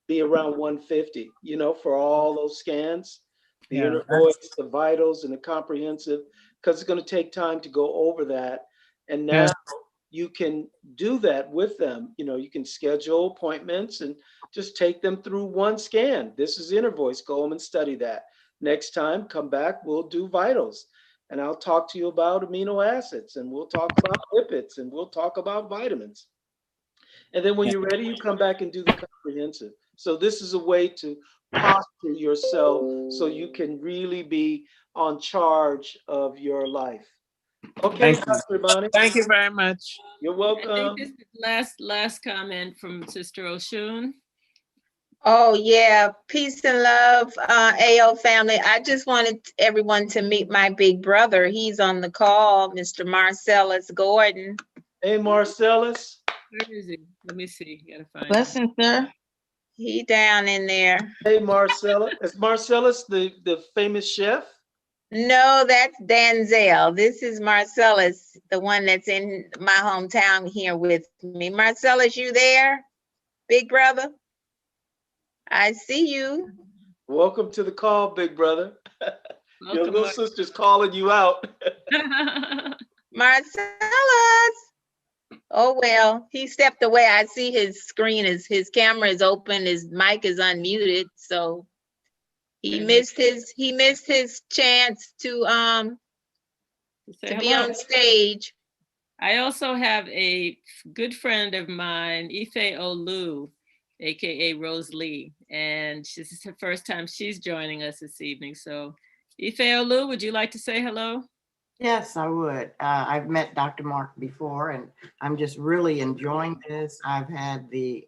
Speaker 6: be around 150, you know, for all those scans, the
Speaker 11: Yeah,
Speaker 6: inner voice, the vitals, and the comprehensive, because it's going to take time to go over that. And now you can do that with them. You know, you can schedule appointments and just take them through one scan. This is inner voice. Go home and study that. Next time, come back, we'll do vitals. And I'll talk to you about amino acids, and we'll talk about lipids, and we'll talk about vitamins. And then when you're ready, you come back and do the comprehensive. So this is a way to posture yourself so you can really be on charge of your life. Okay, Dr. Imani.
Speaker 11: Thank you very much.
Speaker 6: You're
Speaker 2: I
Speaker 6: welcome.
Speaker 2: think this is last comment from Sister Oshun.
Speaker 5: Oh yeah, peace and love, AO family. I just wanted everyone to meet my big brother. He's on the call, Mr. Marcellus Gordon.
Speaker 6: Hey, Marcellus.
Speaker 2: Where is he? Let me see. Gotta find him.
Speaker 4: Blessings, sir.
Speaker 5: He down in there.
Speaker 6: Hey, Marcellus. Is Marcellus the famous chef?
Speaker 5: No, that's Danzel. This is Marcellus, the one that's in my hometown here with me. Marcellus, you there? Big brother? I see you.
Speaker 6: Welcome to the call, big brother. Your
Speaker 2: Welcome,
Speaker 6: little sister's calling you out.
Speaker 5: Marcellus. Oh, well, he stepped away. I see his screen is, his camera is open, his mic is unmuted, so he missed his chance to
Speaker 2: Say
Speaker 5: be
Speaker 2: hello.
Speaker 5: on stage.
Speaker 2: I also have a good friend of mine, Ife Olu, aka Rose Lee, and this is the first time she's joining us this evening. So, Ife Olu, would you like to say hello?
Speaker 14: Yes, I would. I've met Dr. Mark before, and I'm just really enjoying this. I've had the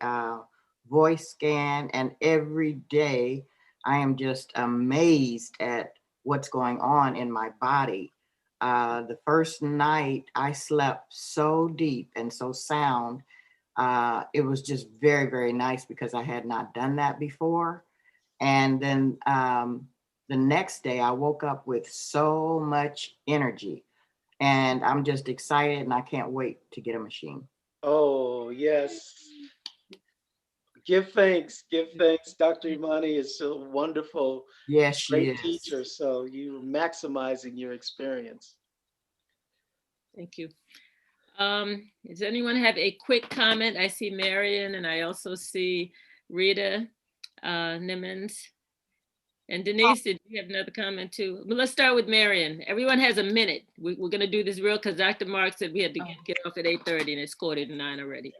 Speaker 14: voice scan, and every day I am just amazed at what's going on in my body. The first night I slept so deep and so sound. It was just very, very nice because I had not done that before. And then the next day I woke up with so much energy, and I'm just excited and I can't wait to get a machine.
Speaker 6: Oh, yes. Give thanks. Dr. Imani is so wonderful.
Speaker 14: Yes, she
Speaker 6: great
Speaker 14: is.
Speaker 6: teacher. So you're maximizing your experience.
Speaker 2: Thank you. Does anyone have a quick comment? I see Marion, and I also see Rita Nimmons. And Denise, did you have another comment too? But let's start with Marion. Everyone has a minute. We're going to do this real because Dr. Mark said we had to get off at 8:30 and it's 8:45 already.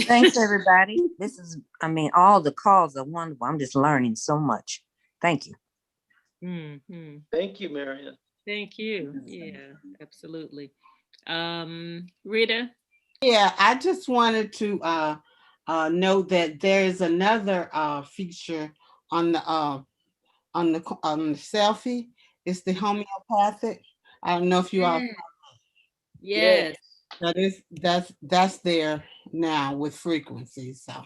Speaker 15: Thanks, everybody. This is, I mean, all the calls are wonderful. I'm just learning so much. Thank you.
Speaker 2: Mm-hmm.
Speaker 6: Thank you, Marion.
Speaker 2: Thank you. Yeah, absolutely. Rita?
Speaker 16: Yeah, I just wanted to note that there is another feature on the selfie. It's the homeopathic. I don't know if you all.
Speaker 2: Yes.
Speaker 16: That's there now with frequencies. So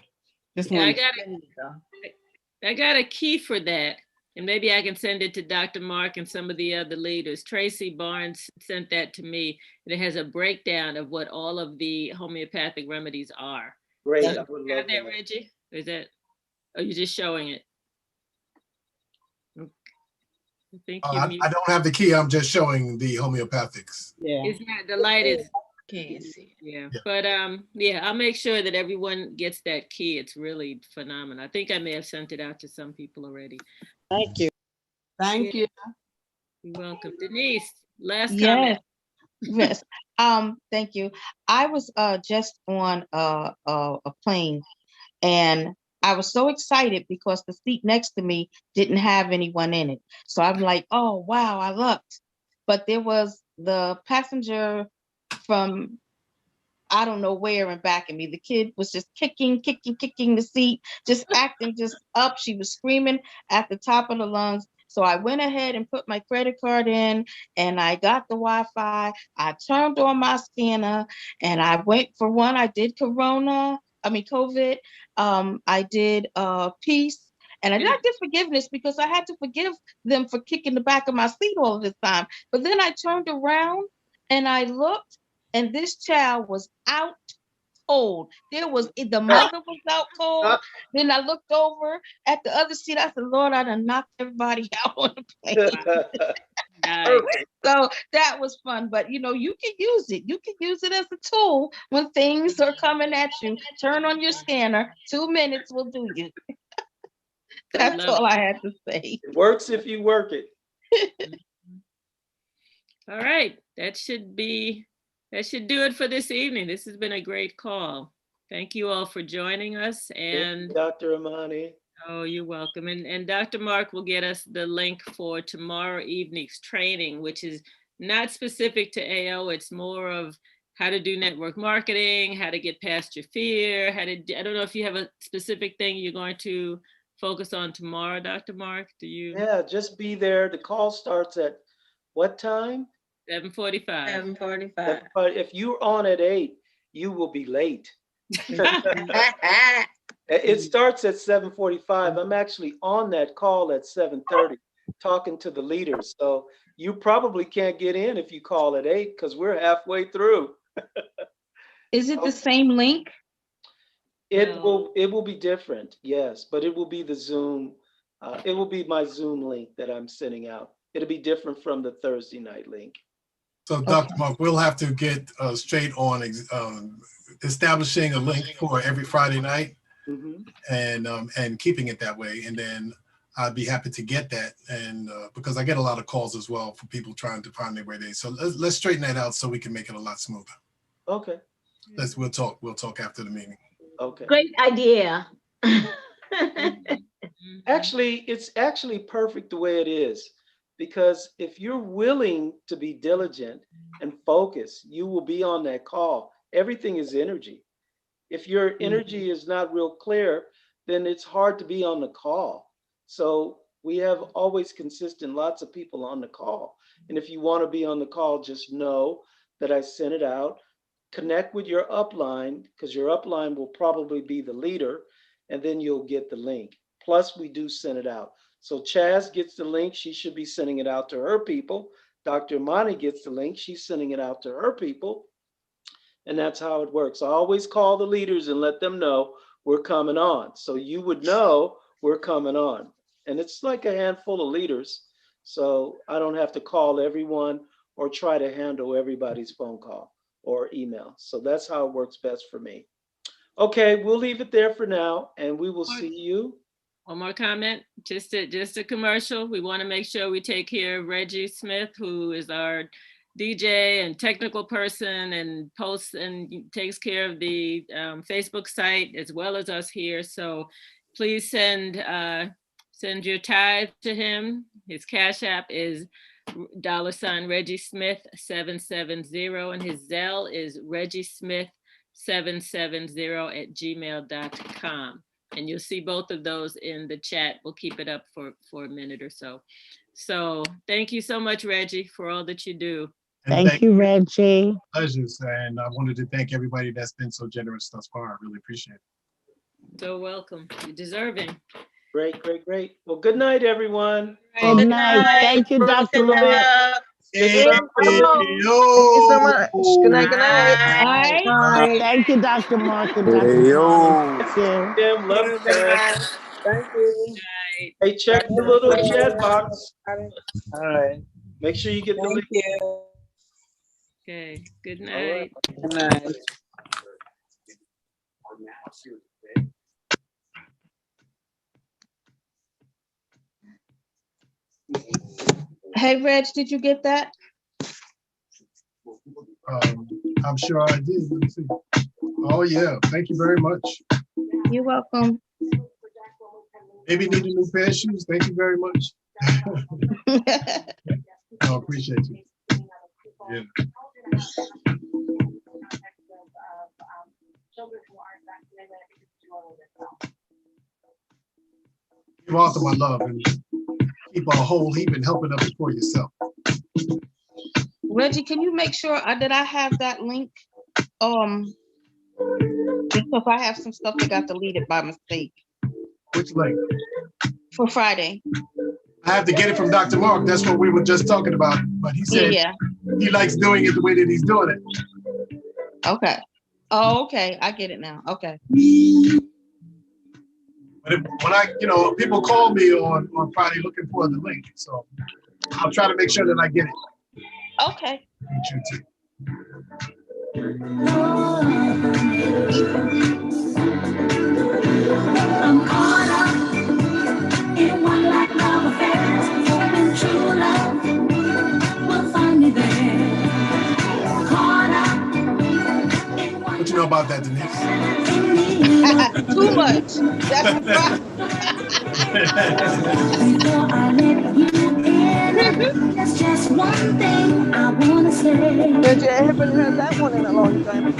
Speaker 16: just
Speaker 2: Yeah,
Speaker 16: one.
Speaker 2: I got a key for that. And maybe I can send it to Dr. Mark and some of the other leaders. Tracy Barnes sent that to me. And it has a breakdown of what all of the homeopathic remedies are.
Speaker 6: Great.
Speaker 2: So, have that, Reggie? Or is that, are you just showing it? I think
Speaker 3: I don't have the key. I'm just showing the homeopathics.
Speaker 2: Yeah. It's not, the light is, can't see. Yeah. But yeah, I'll make sure that everyone gets that key. It's really phenomenal. I think I may have sent it out to some people already.
Speaker 16: Thank you. Thank you.
Speaker 2: You're welcome. Denise, last comment.
Speaker 4: Yes. Thank you. I was just on a plane, and I was so excited because the seat next to me didn't have anyone in it. So I'm like, oh, wow, I lucked. But there was the passenger from I don't know where and backing me. The kid was just kicking the seat, just acting just up. She was screaming at the top of the lungs. So I went ahead and put my credit card in and I got the Wi-Fi. I turned on my scanner and I went for one. I did COVID. I did peace. And I did forgiveness because I had to forgive them for kicking the back of my seat all this time. But then I turned around and I looked, and this child was out cold. The mother was out cold. Then I looked over at the other seat. I said, Lord, I done knocked everybody out on the plane.
Speaker 2: Nice.
Speaker 4: So that was fun. But you can use it. You can use it as a tool when things are coming at you. Turn on your scanner. 2 minutes will do you. That's all I had to say.
Speaker 6: It works if you work it.
Speaker 2: All right. That should do it for this evening. This has been a great call. Thank you all for joining us. And
Speaker 6: Dr. Amani.
Speaker 2: Oh, you're welcome. And Dr. Mark will get us the link for tomorrow evening's training, which is not specific to AO. It's more of how to do network marketing, how to get past your fear, I don't know if you have a specific thing you're going to focus on tomorrow, Dr. Mark. Do you?
Speaker 6: Yeah, just be there. The call starts at what time?
Speaker 2: 7:45.
Speaker 5: 7:45.
Speaker 6: But if you're on at 8, you will be late. It starts at 7:45. I'm actually on that call at 7:30 talking to the leaders. So you probably can't get in if you call at 8 because we're halfway through.
Speaker 4: Is it the same link?
Speaker 6: It will be different, yes, but it will be the Zoom. It will be my Zoom link that I'm sending out. It'll be different from the Thursday night link.
Speaker 3: So Dr. Mark, we'll have to get straight on establishing a link for every Friday night and keeping it that way. And then I'd be happy to get that. And because I get a lot of calls as well for people trying to find their way there. So let's straighten that out so we can make it a lot smoother.
Speaker 6: Okay.
Speaker 3: We'll talk after the meeting.
Speaker 6: Okay.
Speaker 5: Great idea.
Speaker 6: Actually, it's actually perfect the way it is. Because if you're willing to be diligent and focus, you will be on that call. Everything is energy. If your energy is not real clear, then it's hard to be on the call. So we have always consistent, lots of people on the call. And if you want to be on the call, just know that I sent it out. Connect with your upline because your upline will probably be the leader and then you'll get the link. Plus we do send it out. So Chaz gets the link. She should be sending it out to her people. Dr. Amani gets the link. She's sending it out to her people. And that's how it works. I always call the leaders and let them know we're coming on. So you would know we're coming on. And it's like a handful of leaders. So I don't have to call everyone or try to handle everybody's phone call or email. So that's how it works best for me. Okay, we'll leave it there for now and we will see you.
Speaker 2: One more comment, just a commercial. We want to make sure we take care of Reggie Smith, who is our DJ and technical person and posts and takes care of the Facebook site as well as us here. So please send your tithe to him. His Cash App is $ Reggie Smith 770 and his Zelle is reggiesmith770@gmail.com. And you'll see both of those in the chat. We'll keep it up for a minute or so. So thank you so much, Reggie, for all that you do.
Speaker 9: Thank you, Reggie.
Speaker 3: Pleasures. And I wanted to thank everybody that's been so generous thus far. I really appreciate it.
Speaker 2: So welcome. You're deserving.
Speaker 6: Great, great, great. Well, good night, everyone.
Speaker 9: Good night. Thank you, Dr. Mark.
Speaker 14: Thank you so much. Good night, good night.
Speaker 9: Bye. Thank you, Dr. Mark and Dr. Amani. Thank you.
Speaker 6: Love you, guys. Thank you. Hey, check the little chat box.
Speaker 11: All right.
Speaker 6: Make sure you get the link.
Speaker 2: Okay. Good night.
Speaker 11: Good night.
Speaker 4: Hey, Reg, did you get that?
Speaker 3: I'm sure I did. Let me see. Oh, yeah. Thank you very much.
Speaker 4: You're welcome.
Speaker 3: Maybe need a new pair of shoes. Thank you very much. I appreciate you. Yeah. Give Arthur my love and keep a whole heap and help it up for yourself.
Speaker 4: Reggie, can you make sure that I have that link? Because I have some stuff that got deleted by mistake.
Speaker 3: Which link?
Speaker 4: For Friday.
Speaker 3: I have to get it from Dr. Mark. That's what we were just talking about. But he said he likes doing it the way that he's doing it.
Speaker 4: Okay. Oh, okay. I get it now. Okay.
Speaker 3: But when I, people call me on Friday looking for the link. So I'll try to make sure that I get it.
Speaker 4: Okay.
Speaker 17: I'm caught up in one like love affairs, hoping true love will find me there. Caught up in one.
Speaker 3: What you know about that, Denise?
Speaker 4: Too much. That's the problem.
Speaker 17: Before I let you in, there's just one thing I wanna say.
Speaker 8: Reggie, I haven't heard that one in a long time.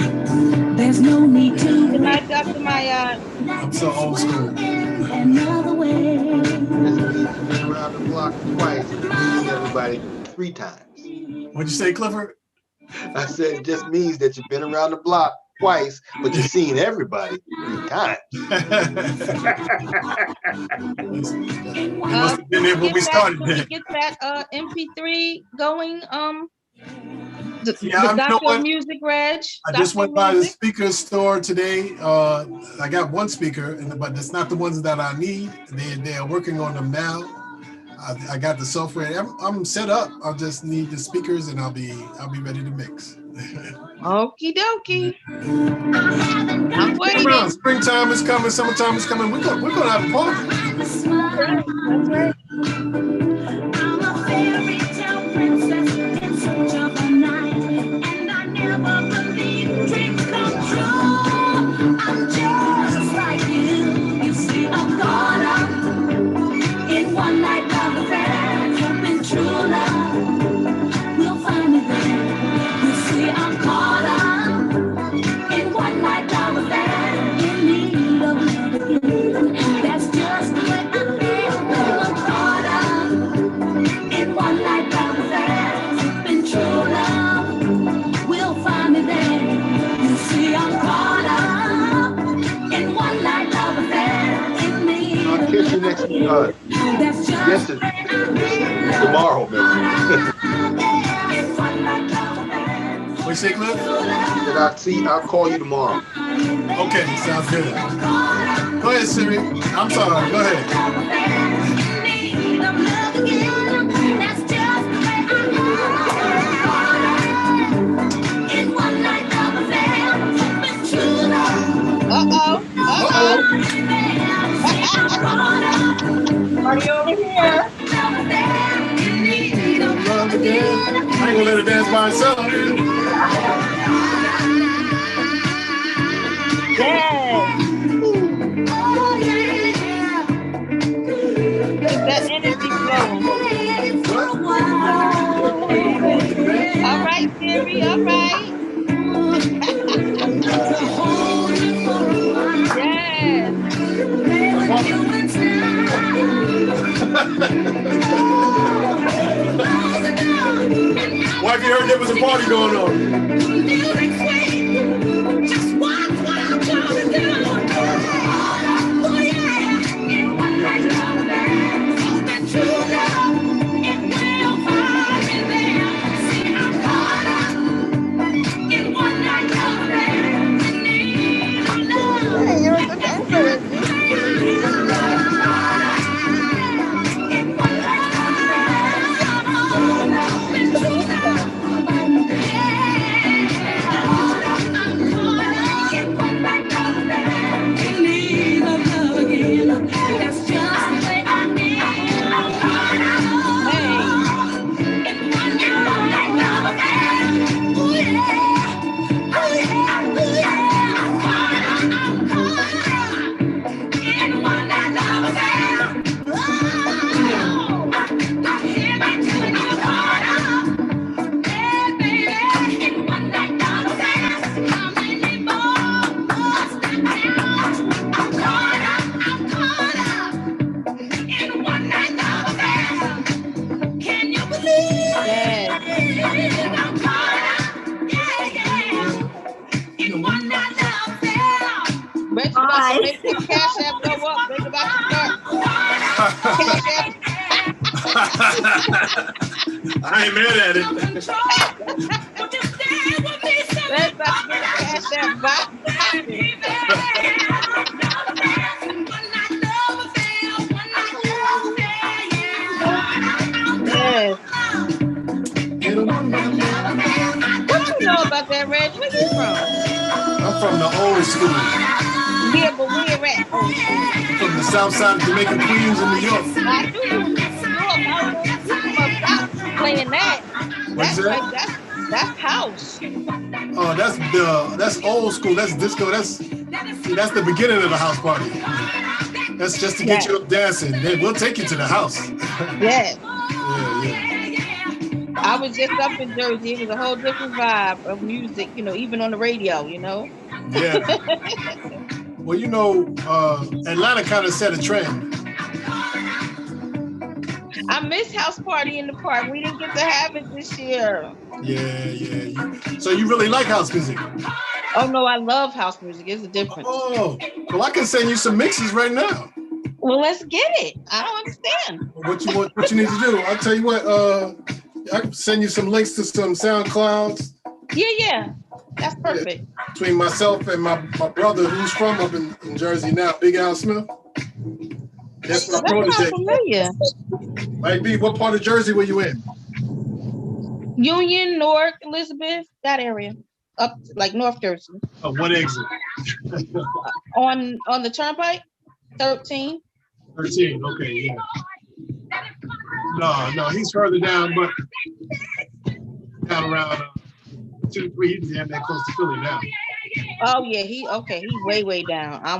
Speaker 17: There's no need to.
Speaker 4: Good night, Dr. Maya.
Speaker 3: I'm so old school.
Speaker 17: Another way.
Speaker 18: This means you've been around the block twice and seen everybody 3 times.
Speaker 3: What'd you say, Clifford?
Speaker 18: I said it just means that you've been around the block twice, but you've seen everybody 3 times.
Speaker 3: We must have been there when we started.
Speaker 4: Can we get that MP3 going? The
Speaker 3: Yeah,
Speaker 4: Dr. Music Reg.
Speaker 3: I just went by the speaker store today. I got one speaker, but it's not the ones that I need. They are working on them now. I got the software. I'm set up. I just need the speakers, and I'll be ready to mix.
Speaker 4: Okie dokie. I'm waiting.
Speaker 3: Springtime is coming. Summertime is coming. We're gonna have a party.
Speaker 4: That's right.
Speaker 17: I'm a fairy tale princess in search of a knight, and I never believe dreams come true. I'm just like you. You see, I'm caught up in one night love affair, hoping true love will find me there. You see, I'm caught up in one night love affair, in need of love again. That's just the way I feel. I'm caught up in one night love affair, hoping true love will find me there. You see, I'm caught up in one night love affair, in need
Speaker 18: I'll
Speaker 17: of
Speaker 18: catch you next tomorrow, maybe.
Speaker 3: What you say, Cliff?
Speaker 18: I'll call you tomorrow.
Speaker 3: Okay, sounds good. Go ahead, Siri. I'm sorry. Go ahead.
Speaker 8: Are you over here?
Speaker 3: I ain't gonna let her dance by herself.
Speaker 4: Yes. Keep that energy flowing. All right, Siri. All right. Yes.
Speaker 3: Why have you heard there was a party going on?
Speaker 17: Just watch what I'm trying to do. Oh yeah, in one night love affair, hoping true love, it will find me there. See, I'm caught up in one night love affair, in need of love.
Speaker 8: Hey, you're a good dancer, Reggie.
Speaker 3: I ain't mad at it.
Speaker 4: Let's not get the cash app popping. Yes. What you know about that, Reg? Where you from?
Speaker 3: I'm from the old school.
Speaker 4: Yeah, but where at? Old school.
Speaker 3: From the south side of Jamaica, Queens, in New York.
Speaker 4: I knew you was from New York. I don't know you from up south playing that.
Speaker 3: What's
Speaker 4: That's
Speaker 3: that?
Speaker 4: like that's house.
Speaker 3: Oh, that's old school. That's disco. That's the beginning of the house party. That's just to get you up dancing. Then we'll take you to the house.
Speaker 4: Yeah.
Speaker 3: Yeah.
Speaker 4: I was just up in Jersey. It was a whole different vibe of music, even on the radio,
Speaker 3: Yeah. Well, Atlanta kind of set a trend.
Speaker 4: I miss House Party in the Park. We didn't get to have it this year.
Speaker 3: Yeah. So you really like house music?
Speaker 4: Oh no, I love house music. It's a difference.
Speaker 3: Oh, well, I can send you some mixes right now.
Speaker 4: Well, let's get it. I don't understand.
Speaker 3: What you need to do? I'll tell you what. I can send you some links to some SoundClouds.
Speaker 4: Yeah. That's perfect.
Speaker 3: Yeah. Between myself and my brother, who's from up in Jersey now, Big Al Smith. That's my protege.
Speaker 4: Familiar.
Speaker 3: Might be. What part of Jersey were you in?
Speaker 4: Union, Newark, Elizabeth, that area. Up like North Jersey.
Speaker 3: Oh, what exit?
Speaker 4: On the turnpike? 13.
Speaker 3: 13, okay, yeah. No, he's further down, but down around 2, 3, he's damn that close to Philly now.
Speaker 4: Oh yeah, he's way down. I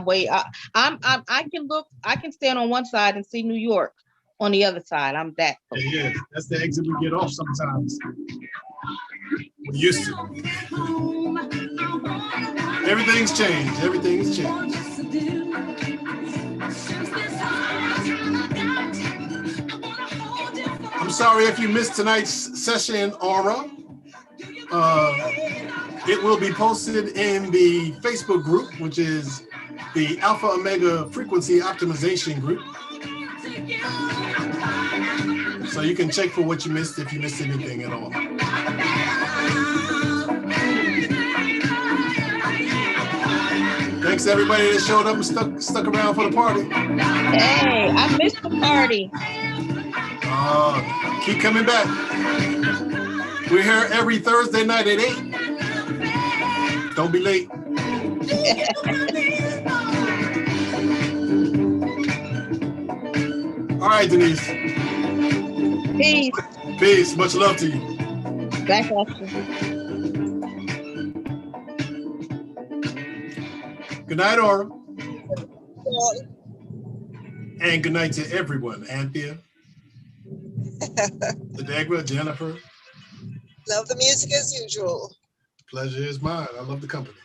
Speaker 4: can stand on one side and see New York on the other side. I'm that close.
Speaker 3: Yeah, that's the exit we get off sometimes. We're used to. Everything's changed. I'm sorry if you missed tonight's session, Aura. It will be posted in the Facebook group, which is the Alpha Omega Frequency Optimization group. So you can check for what you missed if you missed anything at all. Thanks to everybody that showed up and stuck around for the party.
Speaker 4: Hey, I missed the party.
Speaker 3: Keep coming back. We're here every Thursday night at 8. Don't be late. All right, Denise. Peace. Much love to you.
Speaker 4: Back off.
Speaker 3: Good night, Aura. And good night to everyone. Anthea, Dedegra, Jennifer.
Speaker 19: Love the music as usual.
Speaker 3: Pleasure is mine. I love the company.